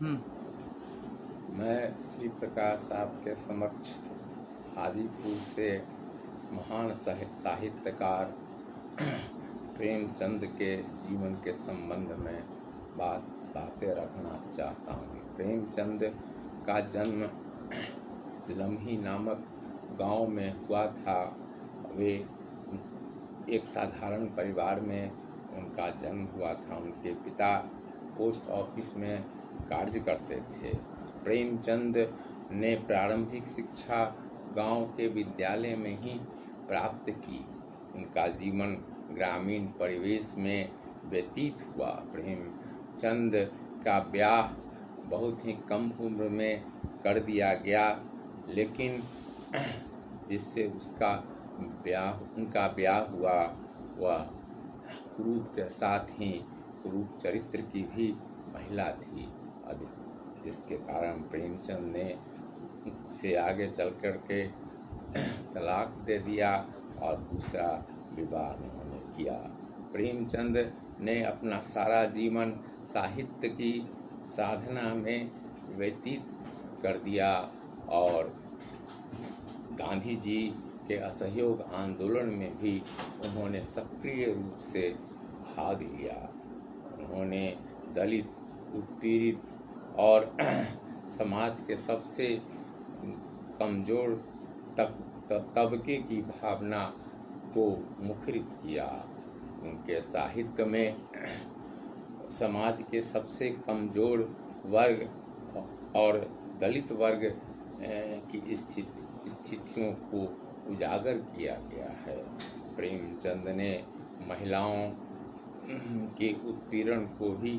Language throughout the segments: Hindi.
हम्म। मैं श्री प्रकाश आपके समक्ष हाजीपुर से महान साहित्यकार प्रेमचंद के जीवन के संबंध में बातें रखना चाहता हूँ। प्रेमचंद का जन्म लम्ही नामक गांव में हुआ था। वे एक साधारण परिवार में उनका जन्म हुआ था। उनके पिता पोस्ट ऑफिस में कार्य करते थे। प्रेमचंद ने प्रारंभिक शिक्षा गांव के विद्यालय में ही प्राप्त की। उनका जीवन ग्रामीण परिवेश में व्यतीत हुआ। प्रेमचंद का ब्याह बहुत ही कम उम्र में कर दिया गया, लेकिन जिससे उनका ब्याह हुआ वह कुरूप के साथ ही कुरूप चरित्र की भी महिला थी, जिसके कारण प्रेमचंद ने से आगे चल कर के तलाक दे दिया और दूसरा विवाह उन्होंने किया। प्रेमचंद ने अपना सारा जीवन साहित्य की साधना में व्यतीत कर दिया और गांधी जी के असहयोग आंदोलन में भी उन्होंने सक्रिय रूप से भाग लिया। उन्होंने दलित, उत्पीड़ित और समाज के सबसे कमजोर तबके की भावना को मुखरित किया। उनके साहित्य में समाज के सबसे कमजोर वर्ग और दलित वर्ग की स्थितियों को उजागर किया गया है। प्रेमचंद ने महिलाओं के उत्पीड़न को भी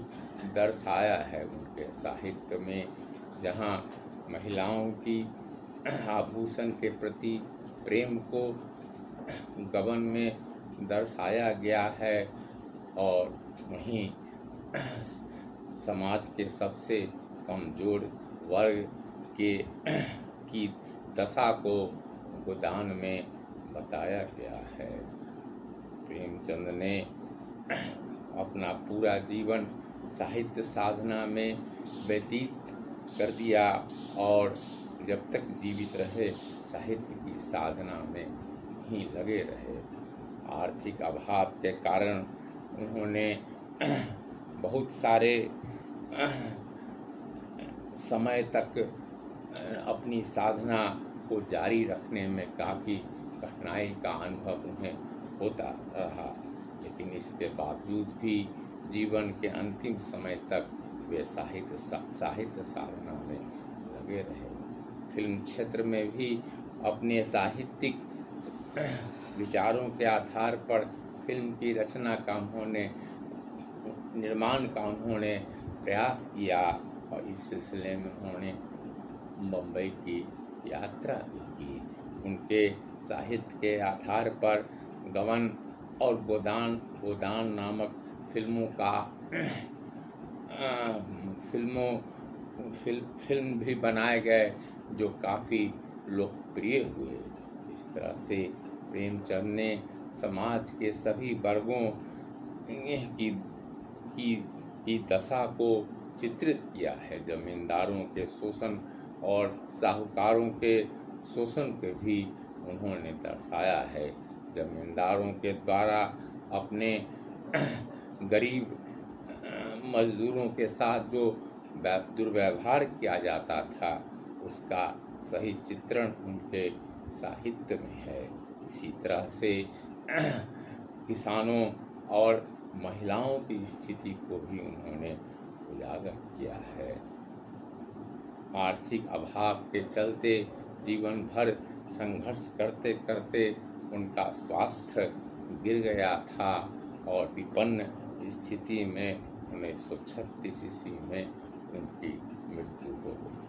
दर्शाया है। उनके साहित्य में जहाँ महिलाओं की आभूषण के प्रति प्रेम को गबन में दर्शाया गया है और वहीं समाज के सबसे कमजोर वर्ग की दशा को गोदान में बताया गया है। प्रेमचंद ने अपना पूरा जीवन साहित्य साधना में व्यतीत कर दिया और जब तक जीवित रहे साहित्य की साधना में ही लगे रहे। आर्थिक अभाव के कारण उन्होंने बहुत सारे समय तक अपनी साधना को जारी रखने में काफ़ी कठिनाई का अनुभव उन्हें होता रहा, लेकिन इसके बावजूद भी जीवन के अंतिम समय तक वे साहित्य साधना में लगे रहे। फिल्म क्षेत्र में भी अपने साहित्यिक विचारों के आधार पर फिल्म की रचना का निर्माण का उन्होंने प्रयास किया और इस सिलसिले में उन्होंने मुंबई की यात्रा भी की। उनके साहित्य के आधार पर गबन और गोदान नामक फिल्म भी बनाए गए जो काफ़ी लोकप्रिय हुए। इस तरह से प्रेमचंद ने समाज के सभी वर्गों की दशा को चित्रित किया है। जमींदारों के शोषण और साहूकारों के शोषण को भी उन्होंने दर्शाया है। जमींदारों के द्वारा अपने गरीब मजदूरों के साथ जो दुर्व्यवहार किया जाता था उसका सही चित्रण उनके साहित्य में है। इसी तरह से किसानों और महिलाओं की स्थिति को भी उन्होंने उजागर किया है। आर्थिक अभाव के चलते जीवन भर संघर्ष करते करते उनका स्वास्थ्य गिर गया था और विपन्न स्थिति में 1936 ईस्वी में उनकी मृत्यु हो गई।